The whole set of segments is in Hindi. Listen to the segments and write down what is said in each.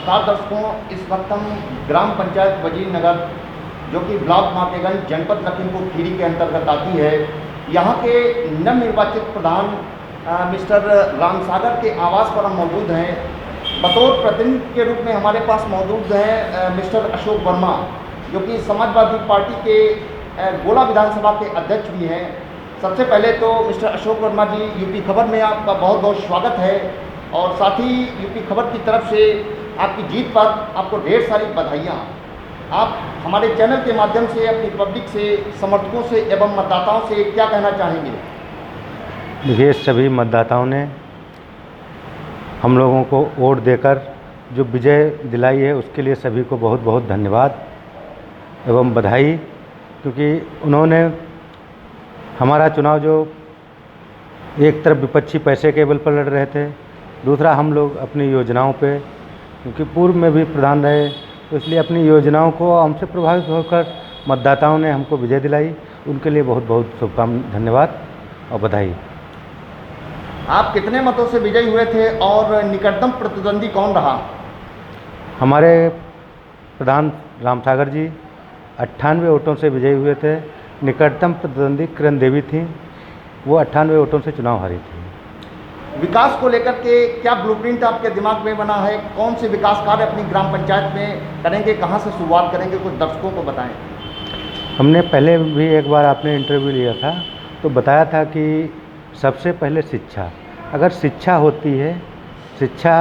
नमस्कार दर्शकों, इस वक्त हम ग्राम पंचायत वजीर नगर जो कि ब्लॉक माकेगंज जनपद लखीमपुर खीरी के अंतर्गत आती है, यहाँ के नवनिर्वाचित प्रधान मिस्टर रामसागर के आवास पर हम मौजूद हैं। बतौर प्रतिनिधि के रूप में हमारे पास मौजूद हैं मिस्टर अशोक वर्मा, जो कि समाजवादी पार्टी के गोला विधानसभा के अध्यक्ष भी हैं। सबसे पहले तो मिस्टर अशोक वर्मा जी, यूपी खबर में आपका बहुत बहुत स्वागत है और साथ ही यूपी खबर की तरफ से आपकी जीत पर आपको ढेर सारी बधाइयाँ। आप हमारे चैनल के माध्यम से अपनी पब्लिक से, समर्थकों से एवं मतदाताओं से क्या कहना चाहेंगे? देखिए, सभी मतदाताओं ने हम लोगों को वोट देकर जो विजय दिलाई है उसके लिए सभी को बहुत बहुत धन्यवाद एवं बधाई, क्योंकि उन्होंने हमारा चुनाव जो एक तरफ विपक्षी पैसे के बल पर लड़ रहे थे, दूसरा हम लोग अपनी योजनाओं पे, क्योंकि पूर्व में भी प्रधान रहे तो इसलिए अपनी योजनाओं को हमसे प्रभावित होकर मतदाताओं ने हमको विजय दिलाई। उनके लिए बहुत बहुत शुभकामनाएं, धन्यवाद और बधाई। आप कितने मतों से विजयी हुए थे और निकटतम प्रतिद्वंदी कौन रहा? हमारे प्रधान रामसागर जी 98 वोटों से विजयी हुए थे। निकटतम प्रतिद्वंदी किरण देवी थी, वो 98 वोटों से चुनाव हारी थी। विकास को लेकर के क्या ब्लूप्रिंट आपके दिमाग में बना है? कौन से विकास कार्य अपनी ग्राम पंचायत में करेंगे, कहाँ से शुरुआत करेंगे, कुछ दर्शकों को बताएं। हमने पहले भी एक बार आपने इंटरव्यू लिया था तो बताया था कि सबसे पहले शिक्षा, अगर शिक्षा होती है, शिक्षा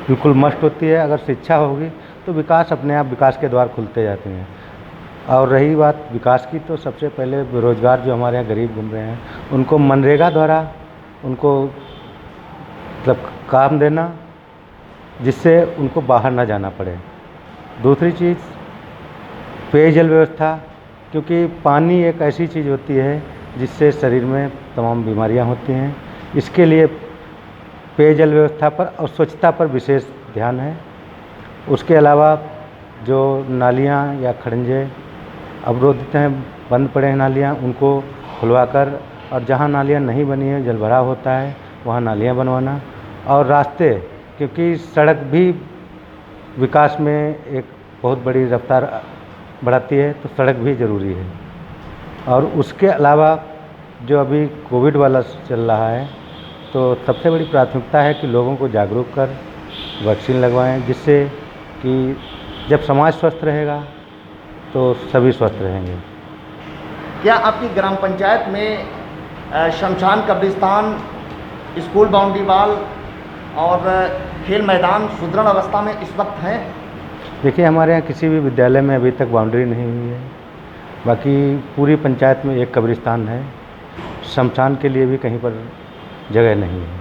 बिल्कुल मस्ट होती है। अगर शिक्षा होगी तो विकास अपने आप, विकास के द्वार खुलते जाते हैं। और रही बात विकास की, तो सबसे पहले बेरोजगार जो हमारे यहाँ गरीब घूम रहे हैं उनको मनरेगा द्वारा उनको मतलब काम देना, जिससे उनको बाहर ना जाना पड़े। दूसरी चीज़ पेयजल व्यवस्था, क्योंकि पानी एक ऐसी चीज़ होती है जिससे शरीर में तमाम बीमारियां होती हैं। इसके लिए पेयजल व्यवस्था पर और स्वच्छता पर विशेष ध्यान है। उसके अलावा जो नालियां या खड़ंजे अवरोधित हैं, बंद पड़े हैं नालियां, उनको खुलवाकर, और जहां नालियां नहीं बनी है, जलभराव होता है, वहां नालियां बनवाना। और रास्ते, क्योंकि सड़क भी विकास में एक बहुत बड़ी रफ्तार बढ़ाती है, तो सड़क भी ज़रूरी है। और उसके अलावा जो अभी कोविड वाला चल रहा है, तो सबसे बड़ी प्राथमिकता है कि लोगों को जागरूक कर वैक्सीन लगवाएं, जिससे कि जब समाज स्वस्थ रहेगा तो सभी स्वस्थ रहेंगे। क्या आपकी ग्राम पंचायत में शमशान, कब्रिस्तान, स्कूल बाउंड्री वाल और खेल मैदान सुदृढ़ अवस्था में इस वक्त हैं? देखिए, हमारे यहाँ किसी भी विद्यालय में अभी तक बाउंड्री नहीं हुई है। बाकी पूरी पंचायत में एक कब्रिस्तान है। शमशान के लिए भी कहीं पर जगह नहीं है।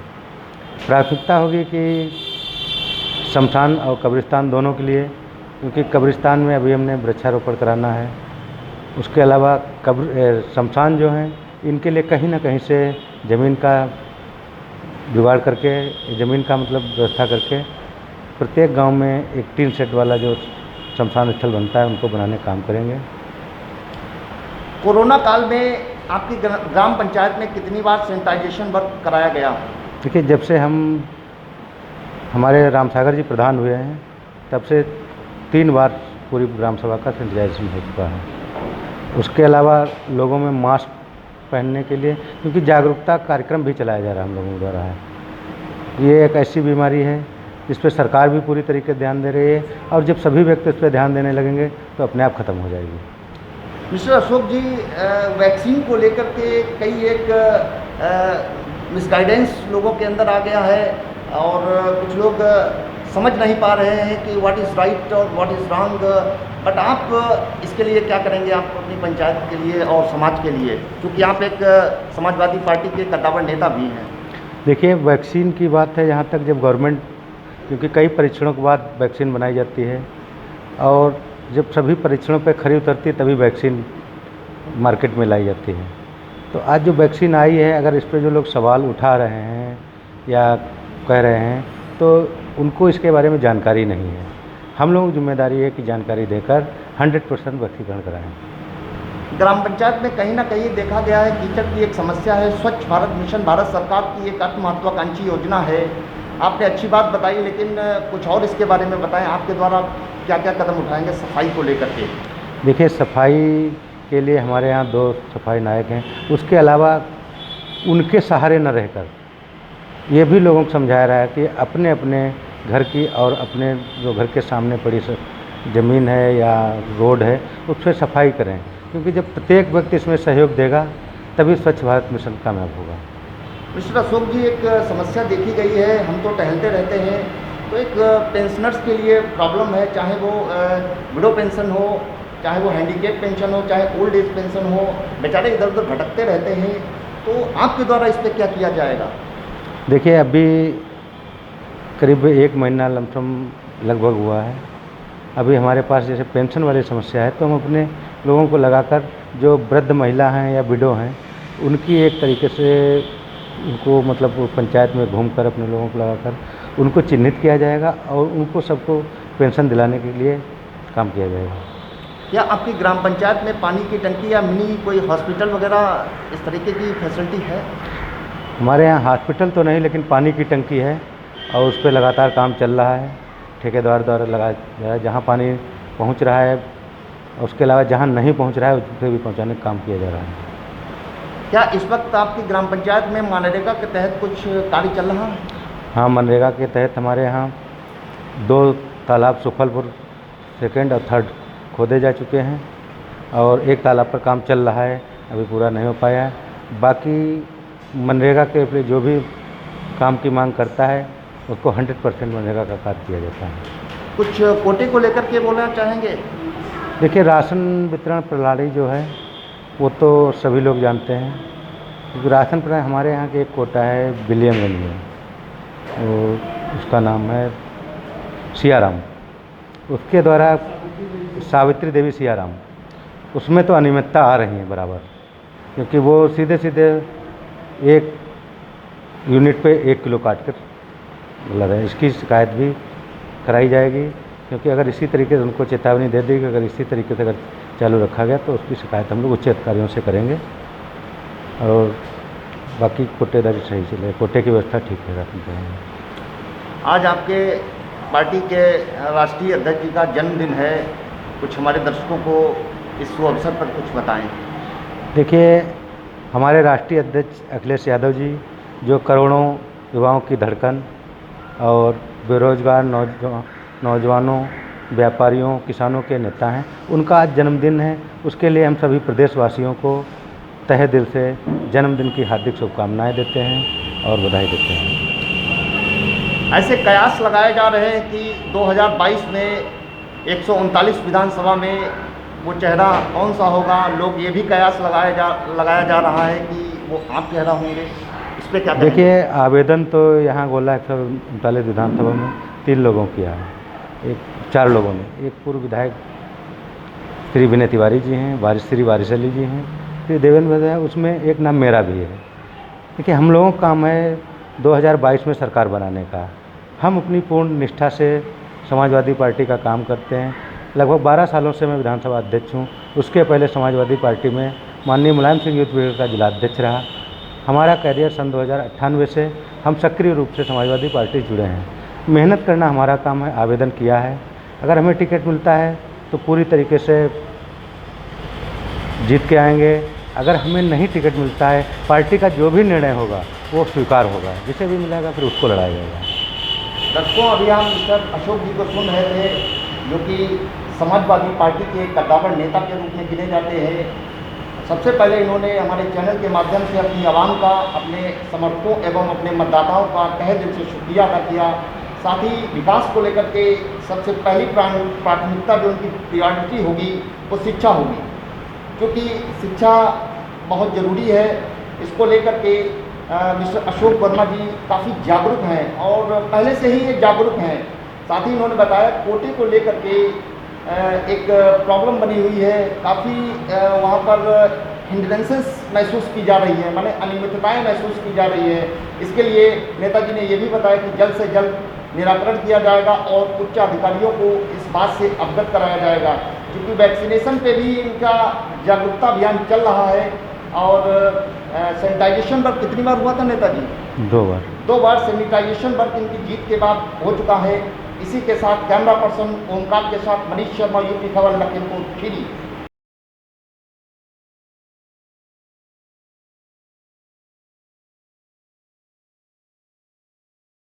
प्राथमिकता होगी कि शमशान और कब्रिस्तान दोनों के लिए, क्योंकि कब्रिस्तान में अभी हमने वृक्षारोपण कराना है। उसके अलावा शमशान जो हैं, इनके लिए कहीं ना कहीं से ज़मीन का जुगाड़ करके, ज़मीन का मतलब व्यवस्था करके, प्रत्येक गांव में एक टीन सेट वाला जो शमशान स्थल बनता है उनको बनाने का काम करेंगे। कोरोना काल में आपकी ग्राम पंचायत में कितनी बार सैनिटाइजेशन वर्क कराया गया? देखिए, जब से हमारे रामसागर जी प्रधान हुए हैं, तब से 3 बार पूरी ग्राम सभा का सैनिटाइजेशन हो चुका है। उसके अलावा लोगों में मास्क पहनने के लिए, क्योंकि जागरूकता कार्यक्रम भी चलाया जा रहा है हम लोगों द्वारा है। ये एक ऐसी बीमारी है जिस पर सरकार भी पूरी तरीके से ध्यान दे रही है, और जब सभी व्यक्ति इस पर ध्यान देने लगेंगे तो अपने आप ख़त्म हो जाएगी। मिस्टर अशोक जी, वैक्सीन को लेकर के कई एक मिसगाइडेंस लोगों के अंदर आ गया है और कुछ लोग समझ नहीं पा रहे हैं कि व्हाट इज़ राइट और व्हाट इज़ रॉन्ग, बट आप इसके लिए क्या करेंगे? आप अपनी पंचायत के लिए और समाज के लिए, क्योंकि आप एक समाजवादी पार्टी के कद्दावर नेता भी हैं। देखिए, वैक्सीन की बात है, यहाँ तक जब गवर्नमेंट, क्योंकि कई परीक्षणों के बाद वैक्सीन बनाई जाती है, और जब सभी परीक्षणों पर खरी उतरती है तभी वैक्सीन मार्केट में लाई जाती है। तो आज जो वैक्सीन आई है, अगर इस पर जो लोग सवाल उठा रहे हैं या कह रहे हैं, तो उनको इसके बारे में जानकारी नहीं है। हम लोगों की जिम्मेदारी है कि जानकारी देकर 100% वैक्सीकरण कराएं। ग्राम पंचायत में कहीं ना कहीं देखा गया है कीचड़ की एक समस्या है। स्वच्छ भारत मिशन भारत सरकार की एक अति महत्वाकांक्षी योजना है, आपने अच्छी बात बताई, लेकिन कुछ और इसके बारे में बताएं, आपके द्वारा क्या क्या कदम उठाएंगे सफाई को लेकर के? देखिए, सफाई के लिए हमारे यहाँ 2 सफाई नायक हैं। उसके अलावा उनके सहारे न रहकर ये भी लोगों को समझाया रहा है कि अपने अपने घर की और अपने जो घर के सामने पड़ी ज़मीन है या रोड है उस पर सफाई करें, क्योंकि जब प्रत्येक व्यक्ति इसमें सहयोग देगा तभी स्वच्छ भारत मिशन कामयाब होगा। मिस्टर अशोक जी, एक समस्या देखी गई है, हम तो टहलते रहते हैं, तो एक पेंशनर्स के लिए प्रॉब्लम है, चाहे वो विडो पेंशन हो, चाहे वो हैंडीकेप पेंशन हो, चाहे ओल्ड एज पेंशन हो, बेचारे इधर उधर भटकते रहते हैं। तो आपके द्वारा इस पर क्या किया जाएगा? देखिए, अभी करीब 1 महीना लमसम लगभग हुआ है। अभी हमारे पास जैसे पेंशन वाली समस्या है, तो हम अपने लोगों को लगाकर जो वृद्ध महिला हैं या विडो हैं उनकी एक तरीके से उनको मतलब पंचायत में घूमकर अपने लोगों को लगाकर उनको चिन्हित किया जाएगा और उनको सबको पेंशन दिलाने के लिए काम किया जाएगा। क्या आपकी ग्राम पंचायत में पानी की टंकी या मिनी कोई हॉस्पिटल वगैरह इस तरीके की फैसिलिटी है? हमारे यहाँ हॉस्पिटल तो नहीं, लेकिन पानी की टंकी है और उस पर लगातार काम चल रहा है। ठेकेदार द्वारा लगाया जा रहा है, जहाँ पानी पहुँच रहा है, उसके अलावा जहाँ नहीं पहुँच रहा है उस पर भी पहुँचाने का काम किया जा रहा है। क्या इस वक्त आपकी ग्राम पंचायत में मनरेगा के तहत कुछ कार्य चल रहा है? हाँ, मनरेगा के तहत हमारे यहाँ 2 तालाब सुखलपुर 2nd और 3rd खोदे जा चुके हैं और 1 तालाब पर काम चल रहा है, अभी पूरा नहीं हो पाया है। बाकी मनरेगा के लिए जो भी काम की मांग करता है उसको 100% मनरेगा का कार्य किया जाता है। कुछ कोटे को लेकर के बोलना चाहेंगे? देखिए, राशन वितरण प्रणाली जो है वो तो सभी लोग जानते हैं, क्योंकि राशन प्रणाली हमारे यहाँ के एक कोटा है विलियमगंज में, और उसका नाम है सियाराम, उसके द्वारा सावित्री देवी सियाराम, उसमें तो अनियमितता आ रही है बराबर, क्योंकि वो सीधे सीधे एक यूनिट पे 1 किलो काट कर मिला रहे हैं। इसकी शिकायत भी कराई जाएगी, क्योंकि अगर इसी तरीके से उनको चेतावनी दे दी कि अगर इसी तरीके से अगर चालू रखा गया तो उसकी शिकायत हम लोग उच्च अधिकारियों से करेंगे और बाकी कोटेदारी सही चले, कोटे की व्यवस्था ठीक है रखनी चाहिए। आज आपके पार्टी के राष्ट्रीय अध्यक्ष जी का जन्मदिन है, कुछ हमारे दर्शकों को इस शुभ अवसर पर कुछ बताएं। देखिए, हमारे राष्ट्रीय अध्यक्ष अखिलेश यादव जी, जो करोड़ों युवाओं की धड़कन और बेरोजगार नौजवानों, व्यापारियों, किसानों के नेता हैं, उनका आज जन्मदिन है। उसके लिए हम सभी प्रदेशवासियों को तहे दिल से जन्मदिन की हार्दिक शुभकामनाएं देते हैं और बधाई देते हैं। ऐसे कयास लगाए जा रहे हैं कि 2022 में 139 विधानसभा में वो चेहरा कौन सा होगा। लोग ये भी कयास लगाया जा रहा है कि वो आप चेहरा होंगे, इस पर क्या कहेंगे? देखिए, आवेदन तो यहाँ गोला 139 विधानसभा में 3 लोगों किया है, 4 लोगों ने। एक पूर्व विधायक श्री विनय तिवारी जी हैं, श्री वारिस अली जी हैं, श्री देवेंद्र है, उसमें एक नाम मेरा भी है। देखिए, हम लोगों का काम है 2022 में सरकार बनाने का। हम अपनी पूर्ण निष्ठा से समाजवादी पार्टी का काम करते हैं। लगभग 12 सालों से मैं विधानसभा अध्यक्ष हूँ। उसके पहले समाजवादी पार्टी में माननीय मुलायम सिंह यूथ ब्रिगेड का जिलाध्यक्ष रहा। हमारा कैरियर सन 2098 से हम सक्रिय रूप से समाजवादी पार्टी जुड़े हैं। मेहनत करना हमारा काम है, आवेदन किया है। अगर हमें टिकट मिलता है तो पूरी तरीके से जीत के आएंगे। अगर हमें नहीं टिकट मिलता है, पार्टी का जो भी निर्णय होगा वो स्वीकार होगा, जिसे भी मिलेगा फिर उसको लड़ाया जाएगा। दर्शकों, अभी हम मिस्टर अशोक जी को सुन रहे थे, जो कि समाजवादी पार्टी के कद्दावर नेता के रूप में गिने जाते हैं। सबसे पहले इन्होंने हमारे चैनल के माध्यम से अपनी आवाम का, अपने समर्थकों एवं अपने मतदाताओं का तहे दिल से शुक्रिया अदा किया। साथ ही विकास को लेकर के सबसे पहली प्राथमिकता जो उनकी प्रायोरिटी होगी वो शिक्षा होगी, क्योंकि शिक्षा बहुत ज़रूरी है। इसको लेकर के मिस्टर अशोक वर्मा जी काफ़ी जागरूक हैं और पहले से ही ये जागरूक हैं। साथ ही इन्होंने बताया कोटे को लेकर के एक प्रॉब्लम बनी हुई है, काफ़ी वहाँ पर हिंड्रेंसेस महसूस की जा रही है, माने अनियमितताएँ महसूस की जा रही है। इसके लिए नेताजी ने ये भी बताया कि जल्द से जल्द निराकरण किया जाएगा और उच्च अधिकारियों को इस बात से अवगत कराया जाएगा, क्योंकि वैक्सीनेशन पे भी इनका जागरूकता अभियान चल रहा है और सैनिटाइजेशन वर्क कितनी बार हुआ था नेताजी? 2 बार। 2 बार सैनिटाइजेशन वर्क इनकी जीत के बाद हो चुका है। इसी के साथ कैमरा पर्सन ओमकार के साथ मनीष शर्मा, यूपी खबर, लखीमपुर खीरी।